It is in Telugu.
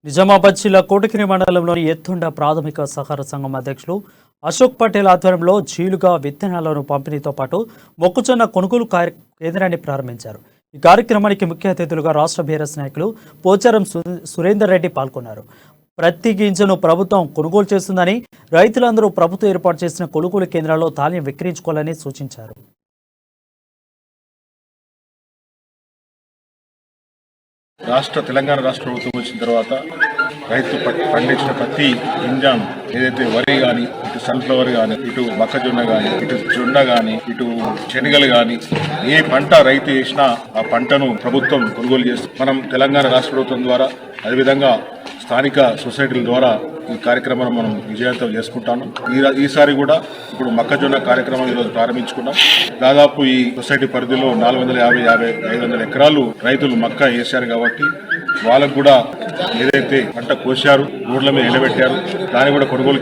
నిజామాబాద్ జిల్లా కోటగిరి మండలంలోని ఎత్తుండ ప్రాథమిక సహకార సంఘం అధ్యక్షులు అశోక్ పటేల్ ఆధ్వర్యంలో జీలుగా విత్తనాలను పంపిణీతో పాటు మొక్కజొన్న కొనుగోలు కేంద్రాన్ని ప్రారంభించారు. ఈ కార్యక్రమానికి ముఖ్య అతిథులుగా రాష్ట్ర బీఆర్ఎస్ నాయకులు పోచారం సురేందర్ రెడ్డి పాల్గొన్నారు. ప్రతి గింజను ప్రభుత్వం కొనుగోలు చేస్తుందని, రైతులందరూ ప్రభుత్వం ఏర్పాటు చేసిన కొనుగోలు కేంద్రాల్లో ధాన్యం విక్రయించుకోవాలని సూచించారు. తెలంగాణ రాష్ట్ర ప్రభుత్వం వచ్చిన తర్వాత రైతు పండించిన ప్రతి గింజాను ఏదైతే వరి కానీ, ఇటు సన్ఫ్లవర్ కానీ, ఇటు మొక్కజొన్న కానీ, ఇటు జొన్న కానీ, ఇటు శనగలు కానీ, ఏ పంట రైతు వేసినా ఆ పంటను ప్రభుత్వం కొనుగోలు చేస్తుంది. మనం తెలంగాణ రాష్ట్ర ప్రభుత్వం ద్వారా అదేవిధంగా స్థానిక సొసైటీల ద్వారా ఈ కార్యక్రమాన్ని మనం విజయవంతం చేసుకుంటాను. ఈసారి కూడా ఇప్పుడు మొక్కజొన్న కార్యక్రమం ఈరోజు ప్రారంభించుకున్నాం. దాదాపు ఈ సొసైటీ పరిధిలో 450-500 ఎకరాలు రైతులు మక్క వేశారు కాబట్టి వాళ్ళకు కూడా ఏదైతే పంట కోశారు, రోడ్ల మీద నిలబెట్టారు, దాన్ని కూడా కొనుగోలు